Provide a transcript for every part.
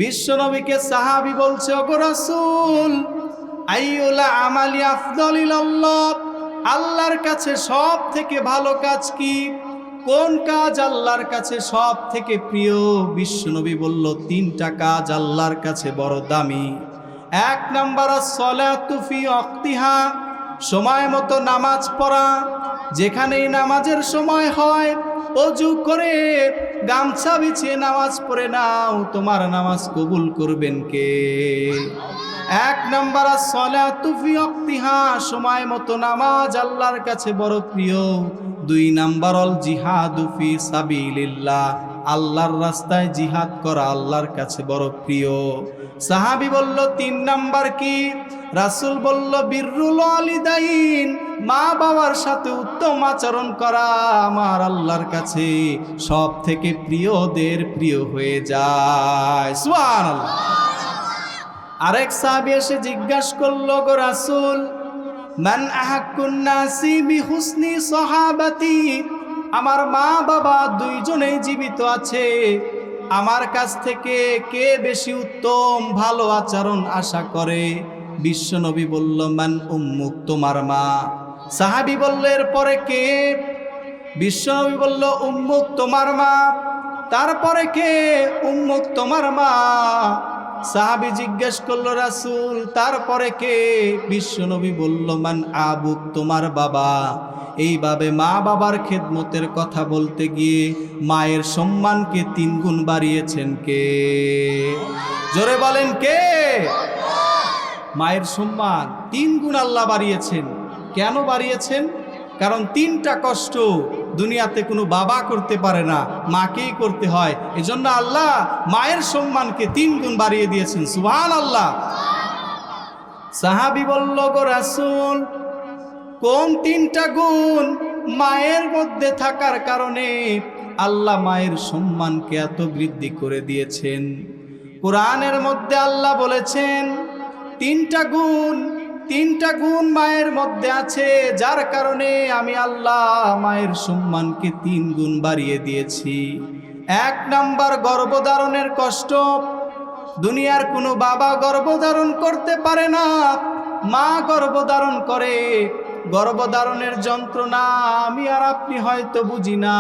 বিশ্বনবীকে সাহাবী বলছে, ওগো রাসূল, আইয়ুল আমালি আফদালিল্লাহ, আল্লাহর কাছে সব থেকে ভালো কাজ কি? কোন কাজ আল্লাহর কাছে সব থেকে প্রিয়? বিশ্বনবী বলল, তিনটা কাজ আল্লাহর কাছে বড় দামি। এক নাম্বার আসসালাতু ফি ওয়াক্তিহা, সময় মতো নামাজ পড়া। যেখানেই নামাজের সময় হয় অজু করে গামছা বিছিয়ে নামাজ পড়ে নাও, তোমার নামাজ কবুল করবেন কে? এক নাম্বার আসসালাতু ফি ওয়াক্তিহা, সময় মতো নামাজ আল্লাহর কাছে বড় প্রিয়। দুই নাম্বার আল জিহাদু ফি সাবিলিল্লাহ, আল্লাহর রাস্তায় জিহাদ করা আল্লাহর কাছে বড় প্রিয়। সাহাবী বলল, তিন নাম্বার কি? রাসূল বলল, বিররুল ওয়ালিদাইন, মা বাবার সাথে উত্তম আচরণ করা আমার আল্লাহর কাছে সব থেকে প্রিয়দের প্রিয় হয়ে যায়। সুবহানাল্লাহ। আরেক সাহাবী এসে জিজ্ঞাসা করল, গো রাসূল, মান আহাক্কুন নাসি বিহুসনি সাহাবাতি, আমার মা বাবা দুইজনেই জীবিত আছে, আমার কাছ থেকে কে বেশি উত্তম ভালো আচরণ আশা করে? বিশ্বনবী বলল, মান উম্মুক, তোমার মা। সাহাবী বলল, এরপরে কে? বিশ্বনবী বলল, উম্মুক, তোমার মা। তারপরে কে? উম্মুক, তোমার মা। সাহাবী জিজ্ঞেস করল, রাসূল, তারপরে কে? বিশ্বনবী বলল, মান আবুক, তোমার বাবা। এইভাবে মা বাবার খেদমতের কথা বলতে গিয়ে মায়ের সম্মানকে 3 গুণ বাড়িয়েছেন কে? জোরে বলেন কে? মায়ের সম্মান 3 গুণ আল্লাহ বাড়িয়েছেন। কেন বাড়িয়েছেন? কারণ 3টা কষ্ট দুনিয়াতে কোনো বাবা করতে পারে না, মাকেই করতে হয়। এজন্য আল্লাহ মায়ের সম্মানকে 3 গুণ বাড়িয়ে দিয়েছেন। সুবহানাল্লাহ। সাহাবী বলল, গো রাসূল, কোন 3টা গুণ মায়ের মধ্যে থাকার কারণে আল্লাহ মায়ের সম্মানকে এত বৃদ্ধি করে দিয়েছেন? কোরআনের মধ্যে আল্লাহ বলেছেন 3টা গুণ মায়ের মধ্যে আছে, যার কারণে আমি আল্লাহ মায়ের সম্মানকে 3 গুণ বাড়িয়ে দিয়েছি। 1 নাম্বার গর্ভধারণের কষ্ট। দুনিয়ার কোনো বাবা গর্ভধারণ করতে পারে না, মা গর্ভধারণ করে। গর্ভধারণের যন্ত্রণা আমি আর আপনি হয়তো বুঝি না,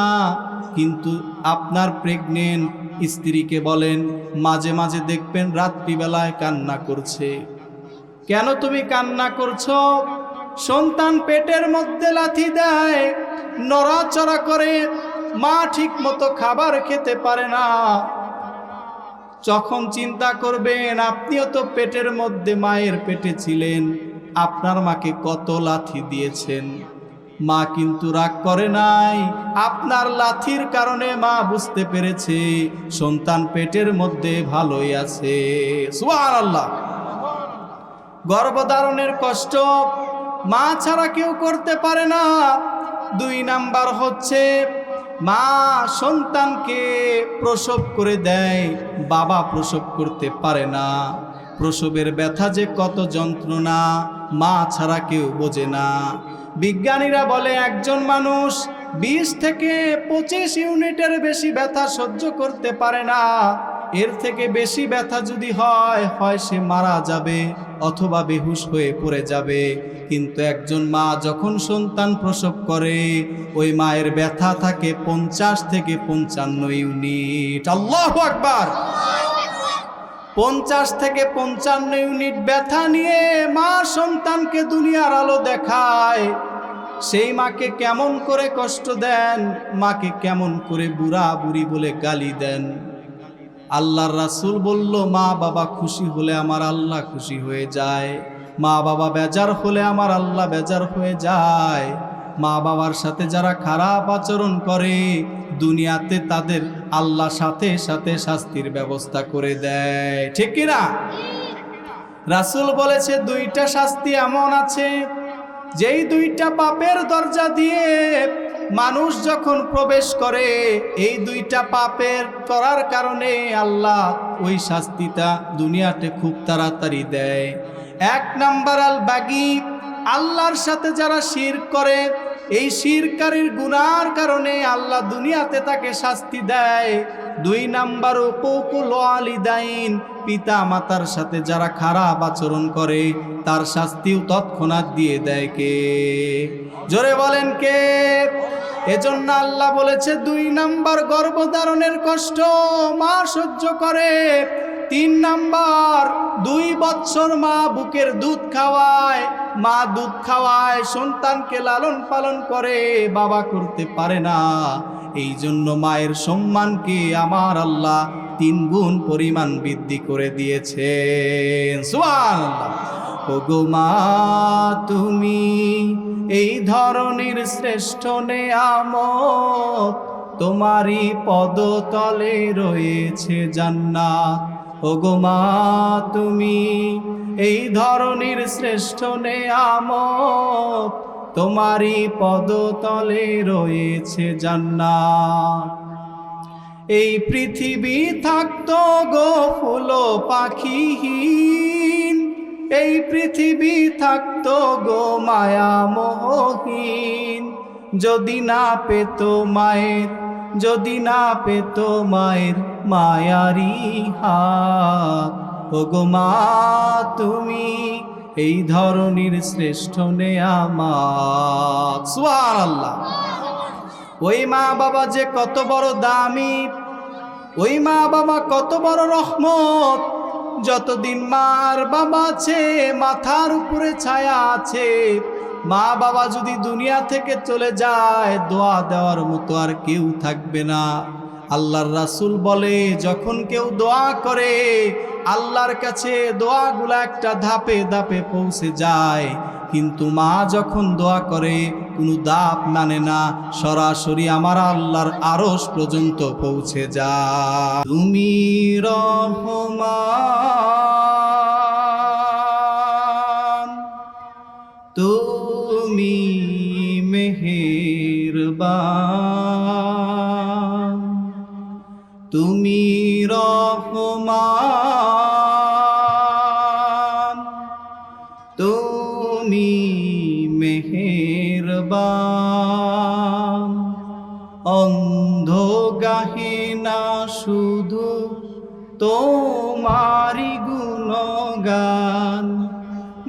কিন্তু আপনার প্রেগনেন্ট স্ত্রীকে বলেন, মাঝে মাঝে দেখবেন রাত্রিবেলায় কান্না করছে। কেন তুমি কান্না করছো? সন্তান পেটের মধ্যে লাথি দেয়, নড়াচড়া করে, মা ঠিক মতো খাবার খেতে পারে না। যখন চিন্তা করবেন, আপনিও তো পেটের মধ্যে মায়ের পেটে ছিলেন, আপনার মাকে কত লাথি দিয়েছেন। মা কিন্তু রাগ করে নাই, আপনার লাথির কারণে মা বুঝতে পেরেছে সন্তান পেটের মধ্যে ভালোই আছে। সুবহানাল্লাহ। গর্ভধারণের কষ্ট মা ছাড়া কেউ করতে পারে না। 2 নাম্বার হচ্ছে মা সন্তানকে প্রসব করে দেয়, বাবা প্রসব করতে পারে না। প্রসবের ব্যথা যে কত যন্ত্রণা মা ছাড়া কেউ বোঝে না। বিজ্ঞানীরা বলে একজন মানুষ 20 থেকে 25 ইউনিটের বেশি ব্যথা সহ্য করতে পারে না। এর থেকে বেশি ব্যথা যদি হয় সে মারা যাবে অথবা বেহুশ হয়ে পড়ে যাবে। কিন্তু একজন মা যখন সন্তান প্রসব করে, ওই মায়ের ব্যথা থাকে 50 থেকে 55 ইউনিট। আল্লাহু আকবার। 50 থেকে 55 ইউনিট ব্যথা নিয়ে মা সন্তানকে দুনিয়ার আলো দেখায়। সেই মাকে কেমন করে কষ্ট দেন, মাকে কেমন করে বুড়া বুড়ি বলে গালি দেন। আল্লাহর রাসূল বলল, মা বাবা খুশি হলে আমার আল্লাহ খুশি হয়ে যায়, মা বাবা বেজার হলে আমার আল্লাহ বেজার হয়ে যায়। মা বাবার সাথে যারা খারাপ আচরণ করে, দুনিয়াতে তাদের আল্লাহ সাথে সাথে শাস্তির ব্যবস্থা করে দেয়। ঠিক কিনা? রাসূল বলেছে 2টা শাস্তি এমন আছে, যেই 2টা পাপের দরজা দিয়ে মানুষ যখন প্রবেশ করে, এই 2টা পাপের করার কারণে আল্লাহ ওই শাস্তিটা দুনিয়াতে খুব তাড়াতাড়ি দেয়। 1 নাম্বার আল বাগী, আল্লাহর সাথে যারা শিরক করে, এই শিরকারীর গুনার কারণে আল্লাহ দুনিয়াতে তাকে শাস্তি দেয়। 2 নাম্বার উকুকুল ওয়ালিদাইন, পিতা মাতার সাথে যারা খারাপ আচরণ করে তার শাস্তিও তৎক্ষণাৎ দিয়ে দেয় কে? জোরে বলেন কে? এজন্য আল্লাহ বলেছে 2 নাম্বার গর্ভধারণের কষ্ট মা সহ্য করে। 3 নাম্বার 2 বছর মা বুকের দুধ খাওয়ায়, মা দুধ খাওয়ায়, সন্তানকে লালন পালন করে, বাবা করতে পারে না। এই জন্য মায়ের সম্মানকে আমার আল্লাহ 3 গুণ পরিমাণ বৃদ্ধি করে দিয়েছেন। সুবহানাল্লাহ। ওগো মা তুমি এই ধরনের শ্রেষ্ঠ নেয়ামত, তোমারই পদতলে রয়েছে জান্নাত। ওগো মা তুমি এই ধরনের শ্রেষ্ঠ নেয়ামত, তোমারই পদতলে রয়েছে জান্নাত। এই পৃথিবী থাকতো গো ফুল পাখিহীন, এই পৃথিবী থাকতো গো মায়া মোহহীন, যদি না পেত মায়ের, যদি না পেত মায়ের মায়ারি হাত। ওগো মা তুমি এই ধরনের শ্রেষ্ঠ নেয়ামত। সুবহানাল্লাহ। ওই মা বাবা যে কত বড় দামি, ওই মা বাবা কত বড় রহমত। যতদিন মার বাবা আছে, মাথার উপরে ছায়া আছে। মা বাবা যদি দুনিয়া থেকে চলে যায়, দোয়া দেওয়ার মতো আর কেউ থাকবে না। আল্লাহর রাসূল বলে, যখন কেউ দোয়া করে আল্লাহর কাছে দোয়াগুলা একটা ধাপে ধাপে পৌঁছে যায়, কিন্তু মা যখন দোয়া করে কোনো ধাপ মানে না, সরাসরি আমার আল্লাহর আরশ পর্যন্ত পৌঁছে যায়। তুমি রহমান, তুমি মেহেরবান, তুমি রহমান, তুমি মেহেরবান। অন্ধ গাহে না শুধু তোমারি গুণগান,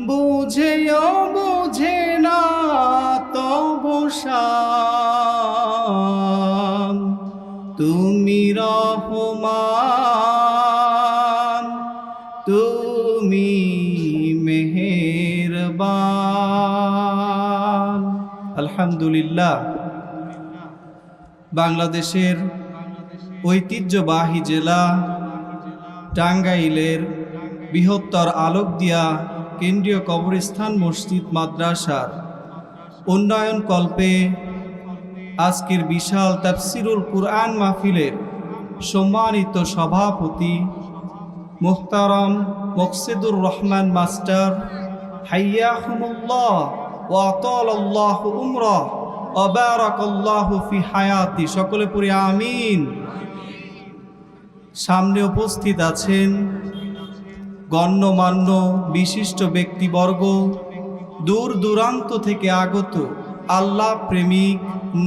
বুঝেও বুঝে না তবু শান। তুমি রহমান, তুমি মেহেরবান। আলহামদুলিল্লাহ। বাংলাদেশের ঐতিহ্যবাহী জেলা টাঙ্গাইলের বৃহত্তর আলোকদিয়া কেন্দ্রীয় কবরস্থান মসজিদ মাদ্রাসার উন্নয়ন কল্পে আজকের বিশাল তাফসিরুল কুরআন মাহফিলের সম্মানিত সভাপতি মুহতারাম মুকসিদুর রহমান মাস্টার, হাইয়াহুমুল্লাহ ওয়া আতালাল্লাহু উমরা ওয়া বারাকাল্লাহু ফি হায়াতি। সকলে পড়ি আমিন। সামনে উপস্থিত আছেন গণ্যমান্য বিশিষ্ট ব্যক্তিবর্গ, দূর দূরান্ত থেকে আগত আল্লাহ প্রেমিক,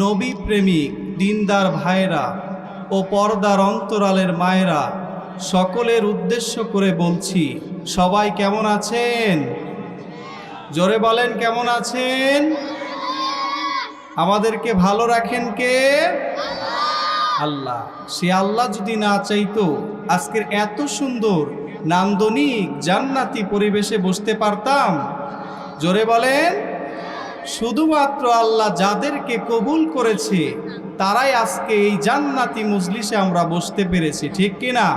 নবী প্রেমিক, দিনদার ভাইরা ও পর্দার অন্তরালের মায়েরা, সকলের উদ্দেশ্য করে বলছি, সবাই কেমন আছেন? জোরে বলেন, কেমন আছেন? আমাদেরকে ভালো রাখেন কে? আল্লাহ। সে আল্লাহ যদি না চাইতো আজকের এত সুন্দর নান্দনিক জান্নাতি পরিবেশে বসতে পারতাম? জোরে বলেন। শুধুমাত্র আল্লাহ যাদেরকে কবুল করেছে তারাই আজকে এই জান্নাতি মজলিসে আমরা বসতে পেরেছি, ঠিক কিনা?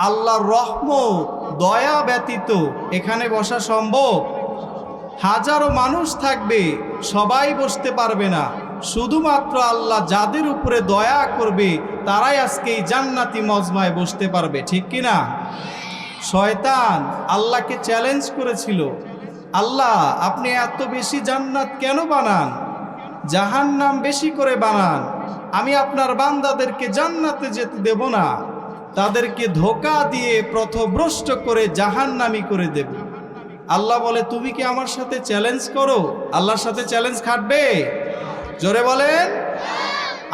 আল্লাহর রহমত, দয়া ব্যতীত এখানে বসা সম্ভব? হাজারো মানুষ থাকবে, সবাই বসতে পারবে না। শুধুমাত্র আল্লাহ যাদের উপরে দয়া করবে তারাই আজকে এই জান্নাতি মজমায় বসতে পারবে, ঠিক কিনা? শয়তান আল্লাহকে চ্যালেঞ্জ করেছিল, আল্লাহ আপনি এত বেশি জান্নাত কেন বানান? জাহান্নাম বেশি করে বানান, আমি আপনার বান্দাদেরকে জান্নাতে যেতে দেব না, তাদেরকে ধোঁকা দিয়ে পথভ্রষ্ট করে জাহান্নামী করে দেব। আল্লাহ বলে, তুমি কি আমার সাথে চ্যালেঞ্জ করো? আল্লাহর সাথে চ্যালেঞ্জ খাটবে? জোরে বলেন।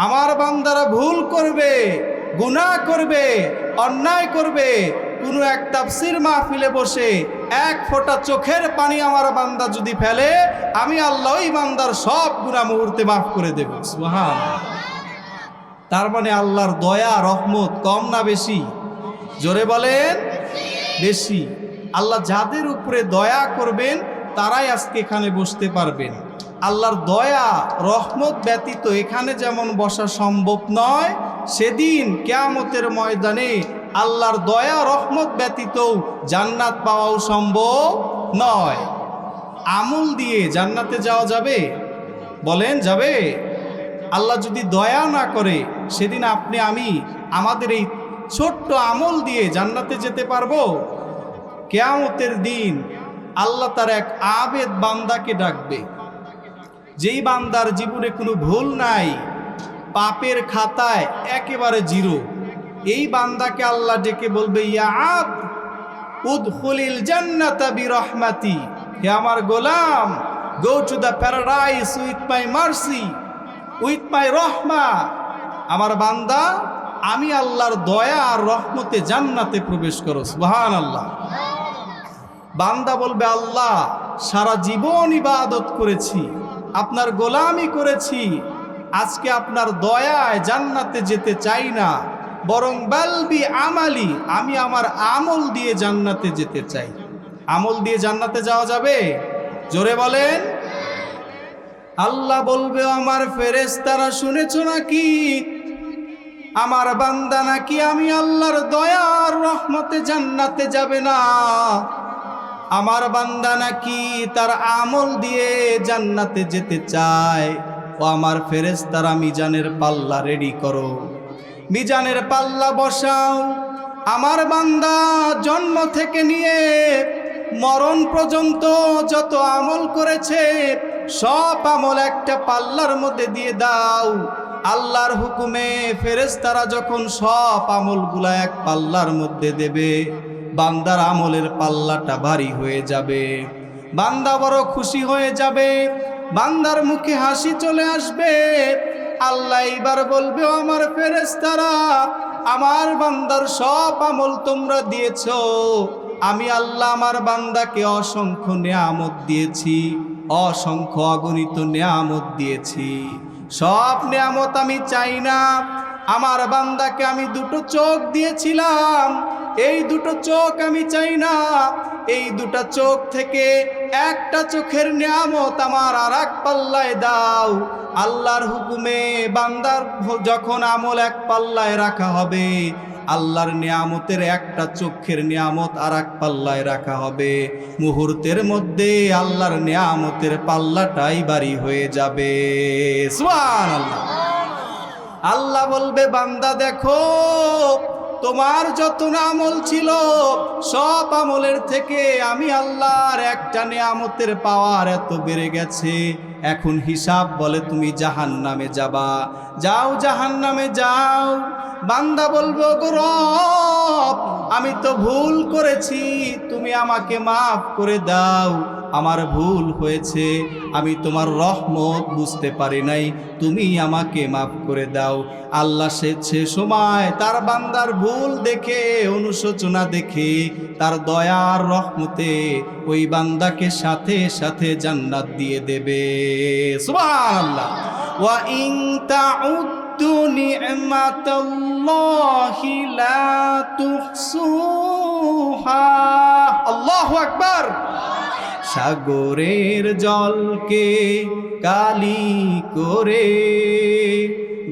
আমার বান্দারা ভুল করবে, গুনাহ করবে, অন্যায় করবে, কোনো এক তাফসীর মাহফিলে বসে এক ফোঁটা চোখের পানি আমার বান্দা যদি ফেলে, আমি আল্লাহ ওই বান্দার সব গুনাহ মুহূর্তে মাফ করে দেব। সুবহানাল্লাহ। তার মানে আল্লাহর দয়া রহমত কম না বেশি? জোরে বলেন বেশি। আল্লাহ যাদের উপরে দয়া করবেন তারাই আজকে এখানে বসতে পারবেন। আল্লাহর দয়া রহমত ব্যতীত এখানে যেমন বসা সম্ভব নয়, সেদিন কিয়ামতের ময়দানে আল্লাহর দয়া রহমত ব্যতীত জান্নাত পাওয়াও সম্ভব নয়। আমল দিয়ে জান্নাতে যাওয়া যাবে? বলেন যাবে? আল্লাহ যদি দয়া না করে সেদিন আপনি আমি আমাদের এই ছোট্ট আমল দিয়ে জান্নাতে যেতে পারবো? কিয়ামতের দিন আল্লাহ তার এক আবেদ বান্দাকে ডাকবে, যেই বান্দার জীবনে কোনো ভুল নাই, পাপের খাতায় একেবারে জিরো। এই বান্দাকে আল্লাহ ডেকে বলবে, ইয়া আবদ উদখুলিল জান্নাতা বিরহমাতি, হে আমার গোলাম, go to the paradise with my mercy, with my রহমা। আমার বান্দা, আমি আল্লাহর দয়া আর রহমতে জান্নাতে প্রবেশ করো। সুবহানাল্লাহ। বান্দা বলবে, আল্লাহ সারা জীবন ইবাদত করেছি, আপনার গোলামি করেছি, আজকে আপনার দয়ায় জান্নাতে যেতে চাই না, বরং বালবি আমালি, আমি আমার আমল দিয়ে জান্নাতে যেতে চাই। আমল দিয়ে জান্নাতে যাওয়া যাবে? জোরে বলেন। আল্লাহ বলবে, আমার ফেরেশতারা শুনেছো নাকি? আমার বান্দা নাকি আমি আল্লাহর দয়া আর রহমতে জান্নাতে যাবে না, আমার বান্দা নাকি তার আমল দিয়ে জান্নাতে যেতে চায়। ও আমার ফেরেশতারা, মিজানের পাল্লা রেডি করো, মিজানের পাল্লা বসাও। আমার বান্দা জন্ম থেকে নিয়ে মরণ পর্যন্ত যত আমল করেছে সব আমল একটা পাল্লার মধ্যে দিয়ে দাও। আল্লাহর হুকুমে ফেরেশতারা যখন সব আমলগুলা এক পাল্লার মধ্যে দেবে, বান্দার আমলের পাল্লাটা ভারী হয়ে যাবে, বান্দা বড় খুশি হয়ে যাবে, বান্দার মুখে হাসি চলে আসবে। আল্লাহ এইবার বলবে, আমার ফেরেশতারা, আমার বান্দার সব আমল তোমরা দিয়েছো, আমি আল্লাহ আমার বান্দাকে অসংখ্য নেয়ামত দিয়েছি, অসংখ্য অগণিত নেয়ামত দিয়েছি। সব নেয়ামত আমি চাই না। আমার বান্দাকে আমি দুটো চোখ দিয়েছিলাম, এই দুটো চোখ আমি চাই না। এই দুটা চোখ থেকে একটা চোখের নেয়ামত আমার আর এক পাল্লায় দাও। আল্লাহর হুকুমে বান্দার যখন আমল এক পাল্লায় রাখা হবে, আল্লাহর নিয়ামতের একটা চোখের নিয়ামত আর এক পাল্লায় রাখা হবে। মুহূর্তের মধ্যে আল্লাহর নিয়ামতের পাল্লাটাই ভারী হয়ে যাবে। সুবহানাল্লাহ। আল্লাহ বলবে, বান্দা দেখো, তোমার যত আমল ছিল সব আমলের থেকে আমি আল্লাহর একটা নিয়ামতের পাওয়ার এত বেড়ে গেছে, এখন হিসাব বলে তুমি জাহান্নামে যাবা। যাও, জাহান্নামে যাও। বান্দা বলবো, গো রব, আমি তো ভুল করেছি, তুমি আমাকে মাফ করে দাও, আমার ভুল হয়েছে, আমি তোমার রহমত বুঝতে পারি নাই, তুমি আমাকে মাফ করে দাও। আল্লাহ সে সময় তার বান্দার ভুল দেখে, অনুশোচনা দেখে, তার দয়ার রহমতে ওই বান্দাকে সাথে সাথে জান্নাত দিয়ে দেবে। সুবহানাল্লাহ। ওয়া ইন তাউদ্দু নি'মাতাল্লাহি লা তুহসুহা। আল্লাহু আকবার। সাগরের জলকে কালি করে,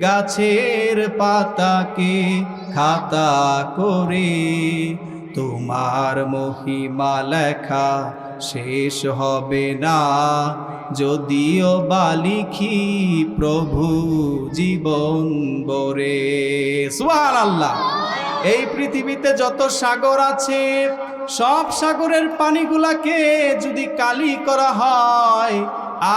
গাছের পাতাকে খাতা করে, তোমার মহিমা লেখা শেষ হবে না, যদিও বা লিখি প্রভু জীবন গড়ে। সুবহানাল্লাহ। এই পৃথিবীতে যত সাগর আছে সব সাগরের পানিগুলাকে যদি কালি করা হয়,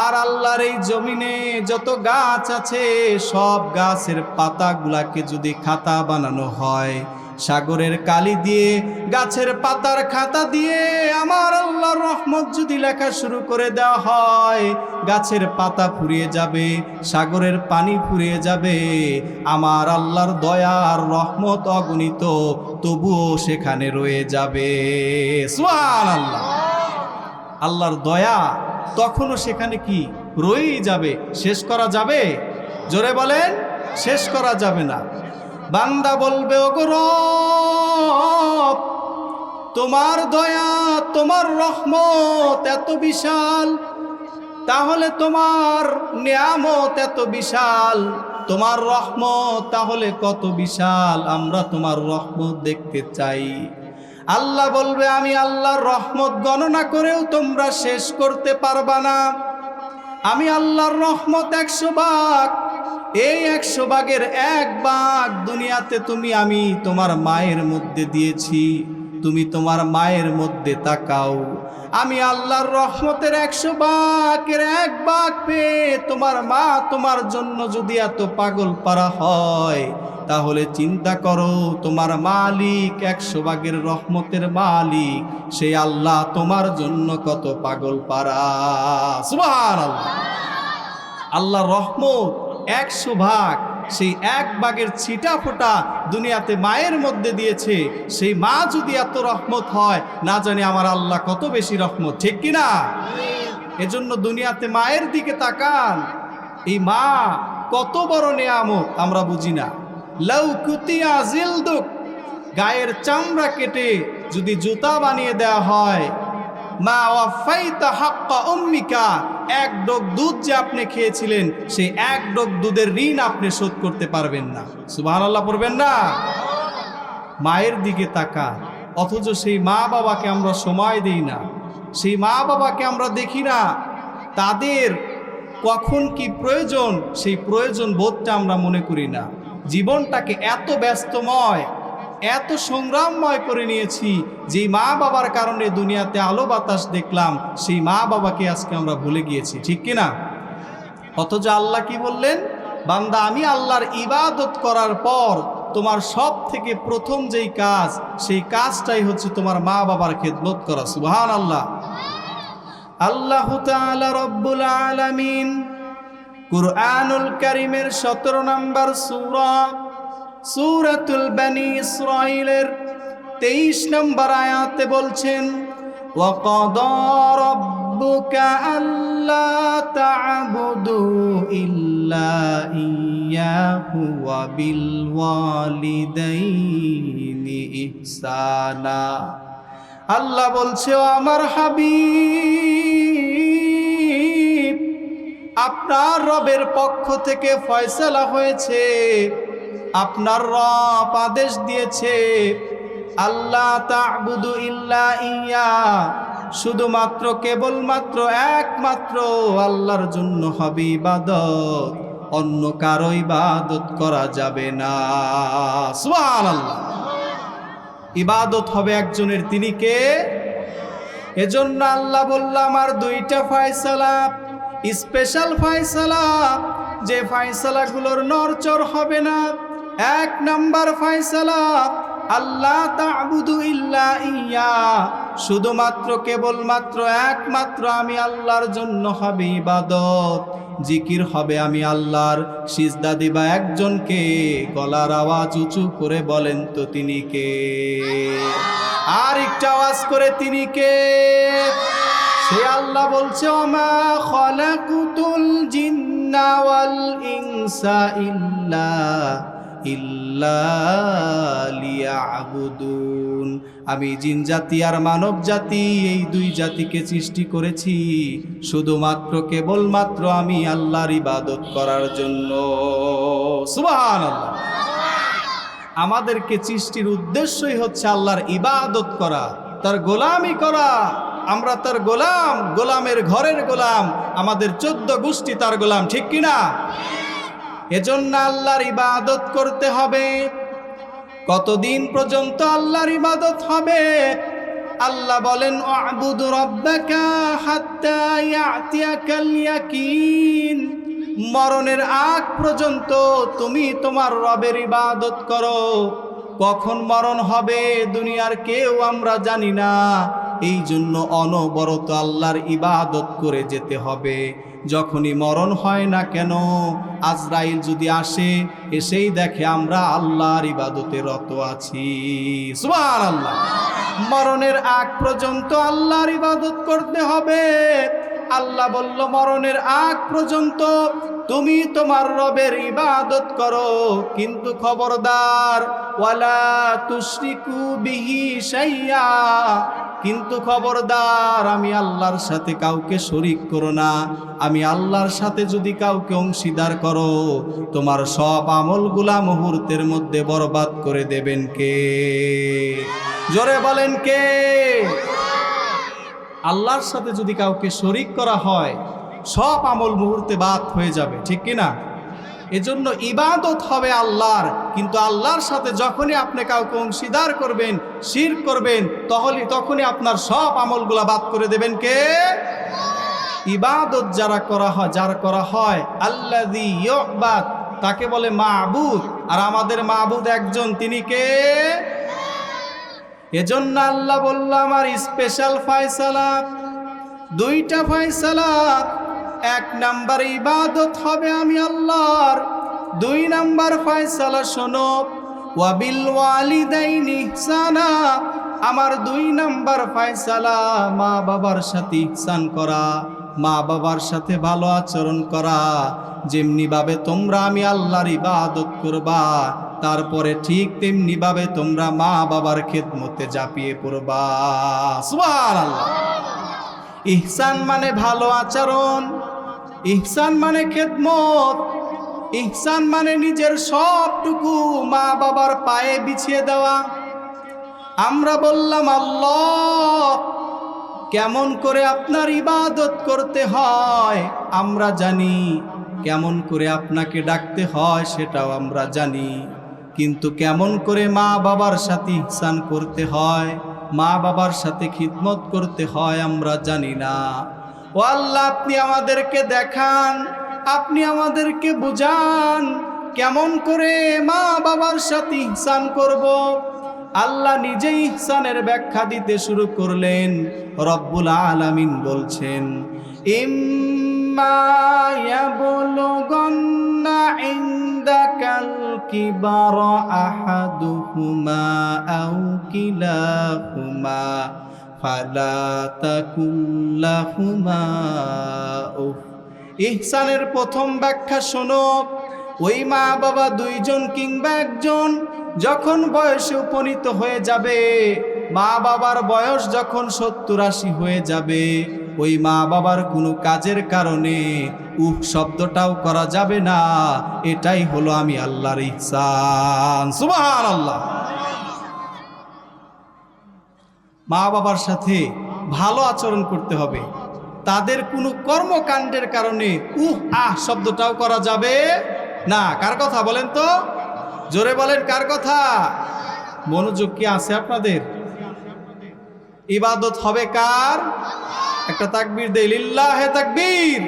আর আল্লাহর এই জমিনে যত গাছ আছে সব গাছের পাতাগুলাকে যদি খাতা বানানো হয়, সাগরের কালি দিয়ে, গাছের পাতার খাতা দিয়ে আমার আল্লাহর রহমত যদি লেখা শুরু করে দেওয়া হয়, গাছের পাতা ফুরিয়ে যাবে, সাগরের পানি ফুরিয়ে যাবে, আমার আল্লাহর দয়া আর রহমত অগণিত, তবুও সেখানে রয়ে যাবে। সুবহানাল্লাহ। আল্লাহর দয়া তখনও সেখানে কি রয়েই যাবে, শেষ করা যাবে? জোরে বলেন, শেষ করা যাবে না। বান্দা বলবে, ওগো রব, তোমার দয়া, তোমার রহমত এত বিশাল, তাহলে তোমার নিয়ামত এত বিশাল, তোমার রহমত তাহলে কত বিশাল, আমরা তোমার রহমত দেখতে চাই। আল্লাহ বলবে, আমি আল্লাহর রহমত গণনা করেও তোমরা শেষ করতে পারবা না। আমি আল্লাহর রহমত 100 ভাগ, এই 100 ভাগের 1 ভাগ দুনিয়াতে আমি তোমার মায়ের মধ্যে দিয়েছি। তুমি তোমার মায়ের মধ্যে তাকাও, আমি আল্লাহর রহমতের 100 ভাগের 1 ভাগ পেয়ে তোমার মা তোমার জন্য যদি এত পাগল পারা হয়, তাহলে চিন্তা করো তোমার মালিক, 100 ভাগের রহমতের মালিক, সেই আল্লাহ তোমার জন্য কত পাগল পারা। সুবহানাল্লাহ। আল্লাহর রহমত 100 ভাগ, সেই 1 ভাগের ছিটা ফোঁটা দুনিয়াতে মায়ের মধ্যে দিয়েছে। সেই মা যদি এত রহমত হয়, না জানি আমার আল্লাহ কত বেশি রহমত, ঠিক কিনা? এজন্য দুনিয়াতে মায়ের দিকে তাকান, এই মা কত বড় নেয়ামত আমরা বুঝি না। লাউ কুতিয়া জিলদুক, গায়ের চামড়া কেটে যদি জুতা বানিয়ে দেওয়া হয়, মা ওয়াফাইতা হাক্কা উম্মিকা, 1 ডোক দুধ যে আপনি খেয়েছিলেন, সেই 1 ডোক দুধের ঋণ আপনি শোধ করতে পারবেন না। সুবহানাল্লাহ পড়বেন না? মায়ের দিকে তাকা, অথচ সেই মা বাবাকে আমরা সময় দেই না, সেই মা বাবাকে আমরা দেখি না, তাদের কখন কি প্রয়োজন সেই প্রয়োজন বোধটা আমরা মনে করি না। জীবনটাকে এত ব্যস্তময়, এত সংগ্রামময় করে নিয়েছি, যেই মা বাবার কারণে দুনিয়াতে আলো বাতাস দেখলাম, সেই মা বাবাকে আজকে আমরা ভুলে গিয়েছি, ঠিক কিনা? অথচ আল্লাহ কি বললেন, বান্দা আমি আল্লাহর ইবাদত করার পর তোমার সব থেকে প্রথম যেই কাজ, সেই কাজটাই হচ্ছে তোমার মা বাবার খেদমত করা। সুবহানাল্লাহ। আল্লাহ তাআলা রব্বুল আলামিন কুরআনুল কারীমের 17 নম্বর সূরা, সূরাতুল বনী ইসরাঈলের 23 নম্বর আয়াতে বলছেন, ওয়াকাদা রাব্বুকা আল্লা তা'বুদু ইল্লা ইয়্যাহু ওয়া বিল ওয়ালিদাইনি ইহসানা। আল্লাহ বলছে, ও আমার হাবিব, আপনার রবের পক্ষ থেকে ফয়সালা হয়েছে, আপনার রব আদেশ দিয়েছে, আল্লাহ তা'বুদু ইল্লা ইয়্যা, শুধুমাত্র কেবলমাত্র একমাত্র আল্লাহর জন্য হবে ইবাদত, অন্য কারো ইবাদত করা যাবে না। সুবহানাল্লাহ। ইবাদত হবে একজনের, তিনি কে? এজন্য আল্লাহ বললাম, আর 2টা ফয়সালা, স্পেশাল ফয়সালা, যে ফয়সালাগুলোর নড়চড় হবে না। 1 নম্বর ফয়সালা, আল্লাহ তা'বুদু ইল্লা ইয়্যা, শুধুমাত্র কেবলমাত্র একমাত্র আমি আল্লাহর জন্য হবে ইবাদত, জিকির হবে আমি আল্লাহর। সিজদা দিবা একজনকে, গলার আওয়াজ উঁচু করে বলেন তো তিনি কে? আর একটা আওয়াজ করে, তিনি কে? সে আল্লাহ বলছে, ওমা খালাকুতুল জিন্না ওয়াল ইনসা ইল্লা লিয়াবুদুন, আমি জিন জাতি আর মানব জাতি, এই 2 জাতিকে সৃষ্টি করেছি শুধুমাত্র কেবলমাত্র আমি আল্লাহর ইবাদত করার জন্য। সুবহানাল্লাহ। আমাদেরকে সৃষ্টির উদ্দেশ্যই হচ্ছে আল্লাহর ইবাদত করা, তার গোলামি করা। আমরা তার গোলাম, গোলামের ঘরের গোলাম, আমাদের 14 গোষ্ঠী তার গোলাম, ঠিক কিনা? এজন্য আল্লাহর ইবাদত করতে হবে। কতদিন পর্যন্ত আল্লাহর ইবাদত হবে? আল্লাহ বলেন, আ'বুদু রাব্বাকা হাত্তা ইয়াতিয়াকাল ইয়াকিন, মরণের আগ পর্যন্ত তুমি তোমার রবের ইবাদত করো, কখন মরণ হবে দুনিয়ার কেউ আমরা জানি না। এই জন্য অনবরত আল্লাহর ইবাদত করে যেতে হবে। যখনই মরণ হয় না কেন, আজরাইল যদি আসে, এসেই দেখে আমরা আল্লাহর ইবাদতে রত আছি। সুবহানাল্লাহ। মরণের আগ পর্যন্ত আল্লাহর ইবাদত করতে হবে। আল্লাহ বলল, মরণের আগ পর্যন্ত তুমি তোমার রবের ইবাদত করো, কিন্তু খবরদার ওয়ালা তুশরিকু বিহি শাইয়া, কিন্তু খবরদার আমি আল্লাহর সাথে কাউকে শরীক করো না। আমি আল্লাহর সাথে যদি কাউকে অংশীদার করো, তোমার সব আমলগুলা মুহূর্তের মধ্যে বরবাদ করে দেবেন কে? জোরে বলেন কে? আল্লাহর সাথে যদি কাউকে শরীক করা হয়, সব আমল মুহূর্তে বাদ হয়ে যাবে, ঠিক কিনা? এজন্য ইবাদত হবে আল্লাহর, কিন্তু আল্লাহর সাথে যখনই আপনি কাউকে অংশীদার করবেন, শিরক করবেন, তখনই আপনার সব আমলগুলা বাদ করে দেবেন কে? ইবাদত যার করা হয় আল্লাযী ইউবাদ, তাকে বলে মাবুদ। আর আমাদের মাবুদ একজন, তিনি কে? এজন্য আল্লাহ বলল, আমার স্পেশাল ফয়সালা, দুইটা ফয়সালা। এক নাম্বার ইবাদত হবে আমি আল্লাহর, দুই নাম্বার ফয়সালা শোনো, ওয়াবিল ওয়ালিদাইনি ইহসানা, আমার দুই নাম্বার ফয়সালা মা বাবার সাথে ইহসান করা, মা বাবার সাথে ভালো আচরণ করা। যেমনি ভাবে তোমরা আমি আল্লাহর ইবাদত করবা, তারপরে ঠিক তেমনি ভাবে তোমরা মা বাবার খেদমতে ঝাঁপিয়ে পড়বা। সুবহানাল্লাহ। ইহসান মানে ভালো আচরণ, ইহসান মানে খেদমত, ইহসান মানে নিজের সবটুকু মা বাবার পায়ে বিছিয়ে দেওয়া। আমরা বললাম, আল্লাহ কেমন করে আপনার ইবাদত করতে হয় আমরা জানি, কেমন করে আপনাকে ডাকতে হয় সেটাও আমরা জানি, কিন্তু কেমন করে মা বাবার সাথে ইহসান করতে হয়, মা বাবার সাথে খিদমত করতে হয় আমরা জানি না। ও আল্লাহ, আপনি আমাদেরকে দেখান, আপনি আমাদেরকে বুঝান কেমন করে মা বাবার সাথে ইহসান করব। আল্লাহ নিজেই ইহসানের ব্যাখ্যা দিতে শুরু করলেন। রব্বুল আলামিন বলছেন, ইম্মা ইয়াবলুগান্না ইনদাকাল কিবারা আহাদুহুমা আও কিলাহুমা ফালা তাকুল লাহুমা উফ। ইহসানের প্রথম ব্যাখ্যা শোনো, ওই মা বাবা দুইজন কিংবা একজন যখন বয়সে উপনীত হয়ে যাবে, মা বাবার বয়স যখন 70-80 হয়ে যাবে, ওই মা বাবার কোনো কাজের কারণে উফ শব্দটাও করা যাবে না। এটাই হলো আমি আল্লাহর ইহসান। সুবহানাল্লাহ। মা বাবার সাথে ভালো আচরণ করতে হবে, তাদের কোনো কর্মকাণ্ডের কারণে উহ আহ শব্দটাও করা যাবে না। কার কথা বলেন তো? জোরে বলেন, কার কথা? মনোযোগ কি আছে আপনাদের? ইবাদত হবে কার? একটা তাকবীর দেই, লিল্লাহে তাকবীর,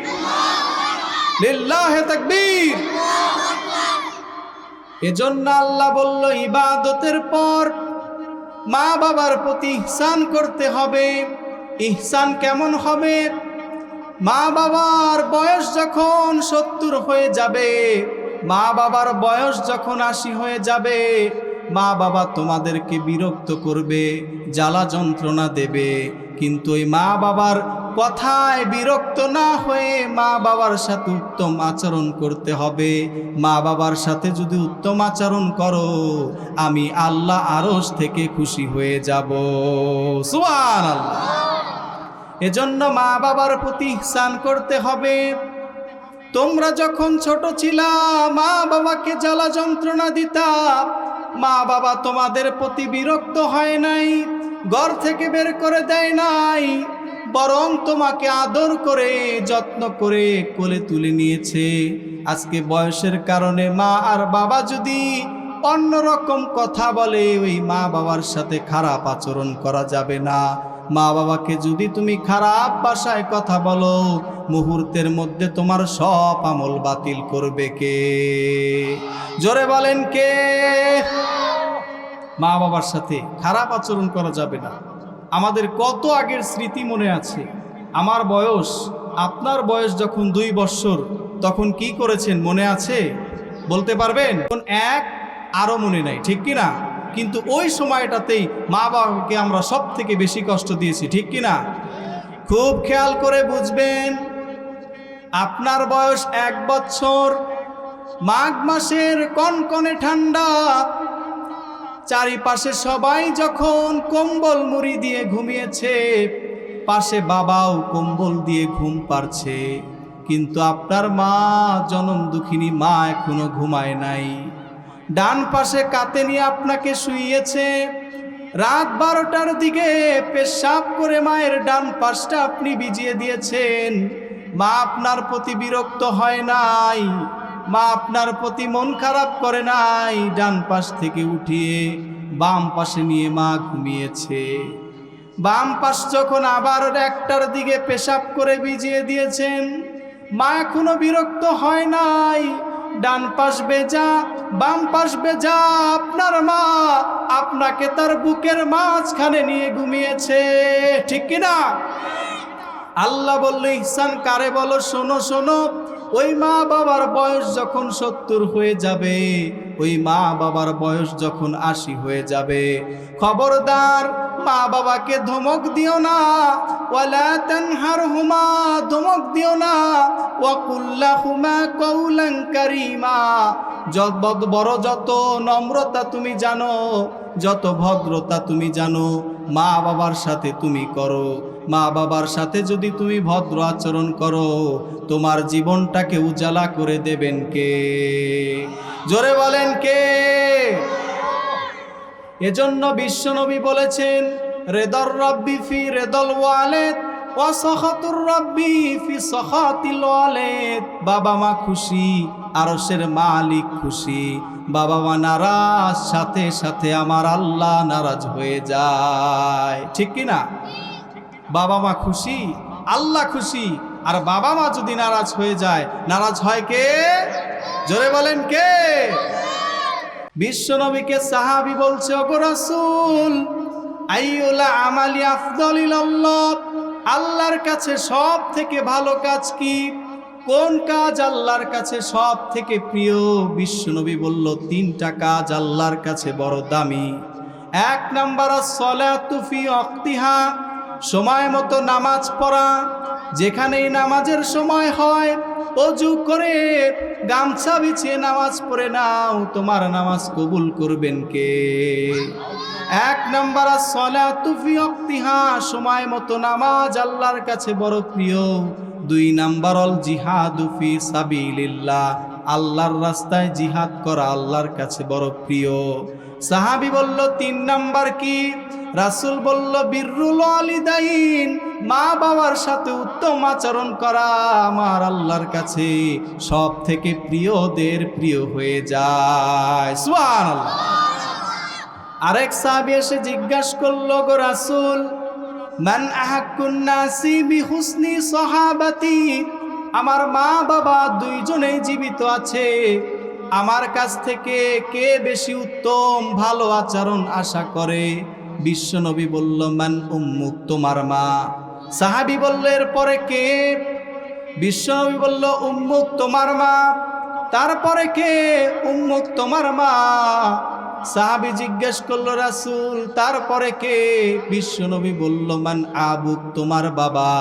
লিল্লাহে তাকবীর। এজন্য আল্লাহ বলল, ইবাদতের পর মা বাবার প্রতি ইহসান করতে হবে। ইহসান কেমন হবে? মা বাবার বয়স যখন 70 হয়ে যাবে, মা বাবার বয়স যখন 80 হয়ে যাবে, মা বাবা তোমাদেরকে বিরক্ত করবে, জ্বালা যন্ত্রণা দেবে, কিন্তু ওই মা বাবার কথায় বিরক্ত না হয়ে মা বাবার সাথে উত্তম আচরণ করতে হবে। মা বাবার সাথে যদি উত্তম আচরণ করো, আমি আল্লাহ আরশ থেকে খুশি হয়ে যাব। সুবহানাল্লাহ। এজন্য মা বাবার প্রতি ইহসান করতে হবে। তোমরা যখন ছোট ছিলা, মা বাবাকে জ্বালা যন্ত্রণা দিতা, মা বাবা তোমাদের প্রতি বিরক্ত হয় নাই, ঘর থেকে বের করে দেয় নাই, বরং তোমাকে আদর করে যত্ন করে কোলে তুলে নিয়েছে। আজকে বয়সের কারণে মা আর বাবা যদি অন্যরকম কথা বলে, ওই মা বাবার সাথে খারাপ আচরণ করা যাবে না। মা বাবাকে যদি তুমি খারাপ ভাষায় কথা বলো, মুহূর্তের মধ্যে তোমার সব আমল বাতিল করবে কে? জোরে বলেন কে? মা বাবার সাথে খারাপ আচরণ করা যাবে না। আমাদের কত আগের স্মৃতি মনে আছে। আমার বয়স, আপনার বয়স যখন 2 বৎসর, তখন কি করেছেন মনে আছে? বলতে পারবেন? তখন আরও মনে নাই, ঠিক কি না? কিন্তু ওই সময়টাতেই মা বাবাকে আমরা সব থেকে বেশি কষ্ট দিয়েছি, ঠিক কি না? খুব খেয়াল করে বুঝবেন, আপনার বয়স 1 বছর, মাঘ মাসের কনকনে ঠান্ডা, চারিপাশে সবাই যখন কম্বল মুড়ি দিয়ে ঘুমিয়েছে, পাশে বাবাও কম্বল দিয়ে ঘুম পাড়ছে, কিন্তু আপনার মা, জনম দুঃখিনী মা, এখনো ঘুমায় নাই। ডান পাশে কাতে নিয়ে আপনাকে শুইয়েছে। রাত 12টার দিকে পেশাব করে মায়ের ডান পাশটা আপনি ভিজিয়ে দিয়েছেন। মা আপনার প্রতি বিরক্ত হয় নাই, মা আপনার প্রতি মন খারাপ করে নাই। ডান পাশ থেকে উঠিয়ে বাম পাশে নিয়ে মা ঘুমিয়েছে। বাম পাশ যখন আবার 1টার দিকে পেশাব করে ভিজিয়ে দিয়েছেন, মা এখনো বিরক্ত হয় নাই। ডান পাশ বেজা, বাম পাশ বেজা, আপনার মা আপনাকে তার বুকের মাঝখানে নিয়ে ঘুমিয়েছে, ঠিক কিনা? আল্লাহ বলল, ইহসান কারে বলো? শোনো শোনো, ওই মা বাবার বয়স যখন 70 হয়ে যাবে, ওই মা বাবার বয়স যখন 80 হয়ে যাবে, খবরদার মা বাবাকে ধমক দিও না। ওয়ালা তানহারহুমা, ধমক দিও না। ওয়াকুল্লাহুমা কওলান কারীমা, বড় যত নম্রতা তুমি জানো, যত ভদ্রতা তুমি জানো, মা বাবার সাথে তুমি করো। মা বাবার সাথে যদি তুমি ভদ্র আচরণ করো, তোমার জীবনটাকে উজালা করে দেবেন কে? জোরে বলেন কে? এজন্য বিশ্বনবী বলেছেন, রেদর রব্বি ফি রেদল ওয়ালিদ ওয়া সাখাতুর রব্বি ফি সাখাতিল ওয়ালিদ। বাবা মা খুশি, আরশের মালিক খুশি। বাবা মা নারাজ, সাথে সাথে আমার আল্লাহ নারাজ হয়ে যায়, ঠিক কি না? বাবা মা খুশি, আল্লাহ খুশি। আর বাবা মা যদি নারাজ হয়ে যায়, নারাজ হয় কে? জোরে বলেন কে? বিশ্বনবীকে সাহাবী বলছে, ওগো রাসূল, আইয়ুল আমালি আফদালিল্লাহ, আল্লাহর কাছে সব থেকে ভালো কাজ কি? কোন কাজ আল্লাহর কাছে সব থেকে প্রিয়? বিশ্বনবী বলল, 3টা কাজ আল্লাহর কাছে বড় দামি। 1 নাম্বার as-সালাতু ফি ওয়াক্তিহা, সময় মতো নামাজ পড়া। যেখানেই নামাজের সময় হয়, অজু করে গামছা বিছিয়ে নামাজ পড়ে নাও, তোমার নামাজ কবুল করবেন কে? 1 নাম্বার as-সালাতু ফি ওয়াক্তিহা, সময় মতো নামাজ আল্লাহর কাছে বড় প্রিয়। 2 নাম্বার আল জিহাদু ফি সাবিলিল্লাহ, আল্লাহর রাস্তায় জিহাদ করা আল্লাহর কাছে বড় প্রিয়। সাহাবী বলল, 3 নাম্বার কি? রাসূল বলল, বিররুল ওয়ালিদাইন, মা বাবার সাথে উত্তম আচরণ করা আমার আল্লাহর কাছে সব থেকে প্রিয়দের প্রিয় হয়ে যায়। সুবহানাল্লাহ। আরেক সাহাবী এসে জিজ্ঞাসা করলো, গো রাসূল, মান আহাক্কুন নাসি বিহুসনি সাহাবাতি, আমার মা বাবা 2 জনেই জীবিত আছে, আমার কাছ থেকে কে বেশি উত্তম ভালো আচরণ আশা করে? বিশ্বনবী বলল, মান উম্মুক, তোমার মা। সাহাবী বলল, এরপরে কে? বিশ্বনবী বলল, উম্মুক, তোমার মা। তারপরে কে? উম্মুক, তোমার মা। সাহাবী জিজ্ঞেস করল, রাসূল তারপরে কে? বিশ্বনবী বলল, মান আবুক, তোমার বাবা।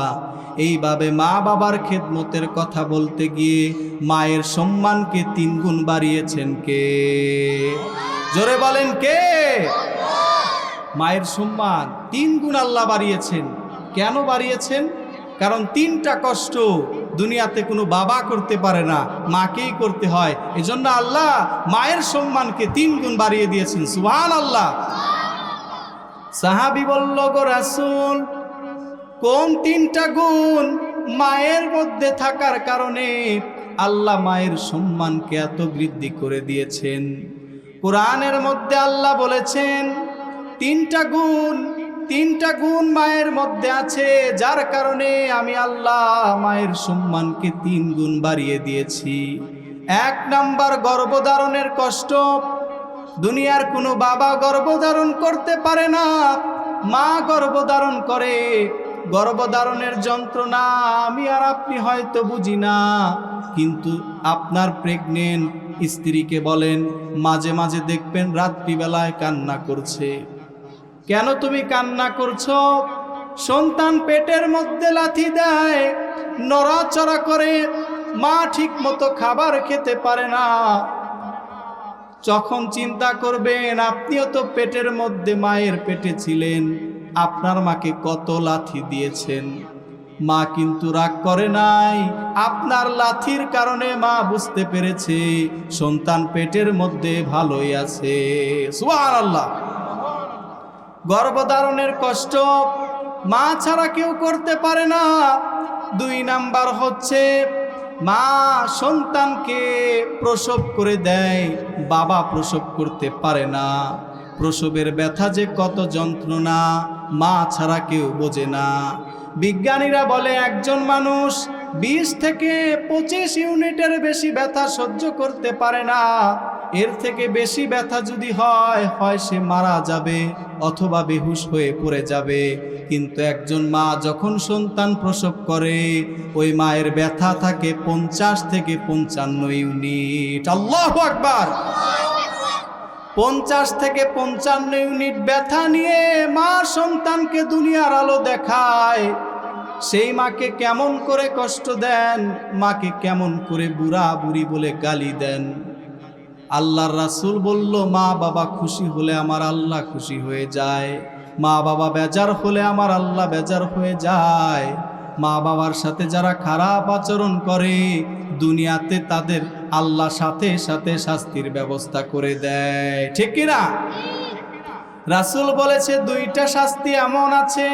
এইভাবে মা বাবার খেদমতের কথা বলতে গিয়ে মায়ের সম্মানকে 3 গুণ বাড়িয়েছেন কে? জোরে বলেন কে? মায়ের সম্মান 3 গুণ আল্লাহ বাড়িয়েছেন। কেন বাড়িয়েছেন? কারণ 3টা কষ্ট দুনিয়াতে কোনো বাবা করতে পারে না, মাকেই করতে হয়। এজন্য আল্লাহ মায়ের সম্মানকে 3 গুণ বাড়িয়ে দিয়েছেন। সুবহানাল্লাহ। সাহাবী বলল, গো রাসূল, কোন 3টা গুণ মায়ের মধ্যে থাকার কারণে আল্লাহ মায়ের সম্মানকে এত বৃদ্ধি করে দিয়েছেন? কোরআনের মধ্যে আল্লাহ বলেছেন, 3টা গুণ মায়ের মধ্যে আছে, যার কারণে আমি আল্লাহ মায়ের সম্মানকে 3 গুণ বাড়িয়ে দিয়েছি। 1 নাম্বার গর্ভধারণের কষ্ট, দুনিয়ার কোনো বাবা গর্ভধারণ করতে পারে না, মা গর্ভধারণ করে। গর্ভধারণের যন্ত্রণা আমি আর আপনি হয়তো বুঝি না, কিন্তু আপনার প্রেগনেন্ট স্ত্রীকে বলেন, মাঝে মাঝে দেখবেন রাত্রিবেলায় কান্না করছে। কেন তুমি কান্না করছো? সন্তান পেটের মধ্যে লাথি দেয়, নড়াচড়া করে, মা ঠিক মতো খাবার খেতে পারে না। যখন চিন্তা করবেন আপনিও তো পেটের মধ্যে মায়ের পেটে ছিলেন, আপনার মাকে কত লাথি দিয়েছেন। মা কিন্তু রাগ করে নাই, আপনার লাথির কারণে মা বুঝতে পেরেছে সন্তান পেটের মধ্যে ভালোই আছে। সুবহানাল্লাহ। গর্ভধারণের কষ্ট মা ছাড়া কেউ করতে পারে না। 2 নাম্বার হচ্ছে মা সন্তানকে প্রসব করে দেয়, বাবা প্রসব করতে পারে না। প্রসবের ব্যথা যে কত যন্ত্রণা মা ছাড়া কেউ বোঝে না। বিজ্ঞানীরা বলে একজন মানুষ 20 থেকে 25 ইউনিটের বেশি ব্যথা সহ্য করতে পারে না। এর থেকে বেশি ব্যথা যদি হয় সে মারা যাবে অথবা বেহুশ হয়ে পড়ে যাবে। কিন্তু একজন মা যখন সন্তান প্রসব করে, ওই মায়ের ব্যথা থাকে 50 থেকে 55 ইউনিট। আল্লাহু আকবার। 50 থেকে 55 ইউনিট ব্যথা নিয়ে মা সন্তানকে দুনিয়ার আলো দেখায়। সেই মাকে কেমন করে কষ্ট দেন, মাকে কেমন করে বুড়া বুড়ি বলে গালি দেন। আল্লাহর রাসূল বলল, মা বাবা খুশি হলে আমার আল্লাহ খুশি হয়ে যায়, মা বাবা বেজার হলে আমার আল্লাহ বেজার হয়ে যায়। মা বাবার সাথে যারা খারাপ আচরণ করে, দুনিয়াতে তাদের আল্লাহ সাথে সাথে শাস্তির ব্যবস্থা করে দেয়। ঠিক কিনা? রাসূল বলেছে 2টা শাস্তি এমন আছে,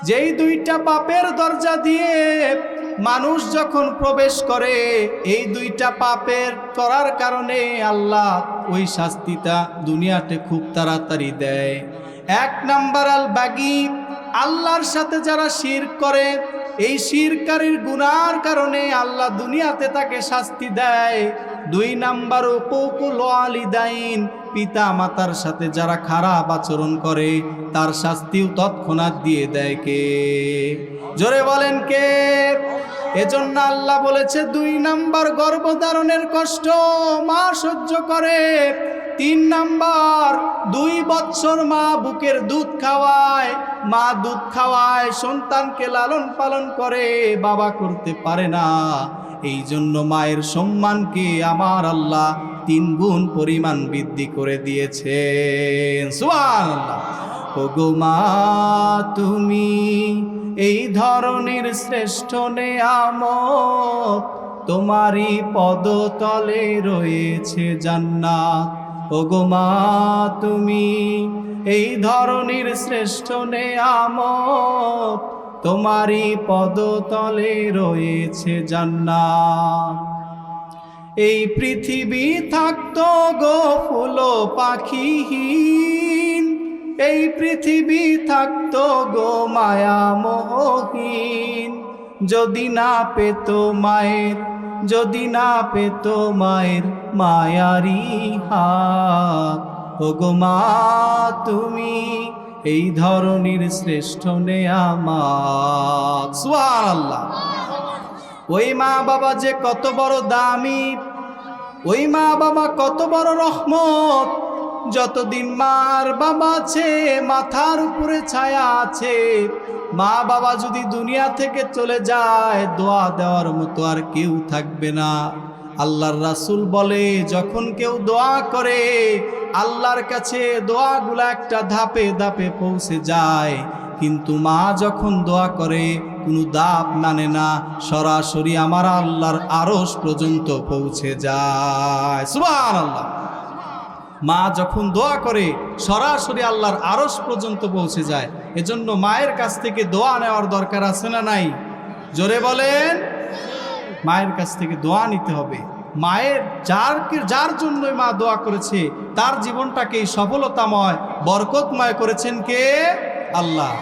যেই 2টা পাপের দরজা দিয়ে মানুষ যখন প্রবেশ করে, এই 2টা পাপের করার কারণে আল্লাহ ওই শাস্তিটা দুনিয়াতে খুব তাড়াতাড়ি দেয়। 1 নাম্বার আল বাগী, আল্লাহর সাথে যারা শিরক করে, এই শিরকারীর গুনার কারণে আল্লাহ দুনিয়াতে তাকে শাস্তি দেয়। 2 নাম্বার উকুকুল ওয়ালিদাইন, পিতা মাতার সাথে যারা খারাপ আচরণ করে তার শাস্তিও তৎক্ষণাৎ দিয়ে দেয়। কে? জোরে বলেন কে? এজন্য আল্লাহ বলেছে 2 নাম্বার গর্ভধারণের কষ্ট মা সহ্য করে। 3 নাম্বার 2 বছর মা বুকের দুধ খাওয়ায়, মা দুধ খাওয়ায়, সন্তানকে লালন পালন করে, বাবা করতে পারে না। এই জন্য মায়ের সম্মানকে আমার আল্লাহ 3 গুণ পরিমাণ বৃদ্ধি করে দিয়েছেন। সুবহানাল্লাহ। ওগো মা তুমি এই ধরনের শ্রেষ্ঠ নেয়ামত, তোমারই পদতলে রয়েছে জান্নাত। ওগো মা তুমি এই ধরনের শ্রেষ্ঠ নেয়ামত, তোমারই পদতলে রয়েছে জান্নাত। এই পৃথিবী থাকতো গো ফুল পাখিহীন, এই পৃথিবী থাকতো গো মায়া মোহহীন, যদি না পেত মায়ের, যদি না পেত মায়ের মায়ারি হাত। ওগো মা তুমি এই ধরনের শ্রেষ্ঠ নেয়ামত। সুবহানাল্লাহ। ওই মা বাবা যে কত বড় দামি, ওই মা বাবা কত বড় রহমত। যতদিন মার বাবা আছে, মাথার উপরে ছায়া আছে। মা বাবা যদি দুনিয়া থেকে চলে যায়, দোয়া দেওয়ার মতো আর কেউ থাকবে না। আল্লাহর রাসূল বলে, যখন কেউ দোয়া করে আল্লাহর কাছে দোয়াগুলো একটা ধাপে ধাপে পৌঁছে যায়, কিন্তু মা যখন দোয়া করে কোনো ধাপ মানে না, সরাসরি আমার আল্লাহর আরশ পর্যন্ত পৌঁছে যায়। সুবহানাল্লাহ। মা যখন দোয়া করে সরাসরি আল্লাহর আরশ পর্যন্ত পৌঁছে যায়। এজন্য মায়ের কাছ থেকে দোয়া নেওয়ার দরকার আছে না নাই? জোরে বলেন। মায়ের কাছ থেকে দোয়া নিতে হবে। মায়ের যার জন্যই মা দোয়া করেছে তার জীবনটাকে সফলতাময়, বরকতময় করেছেন কে? আল্লাহ।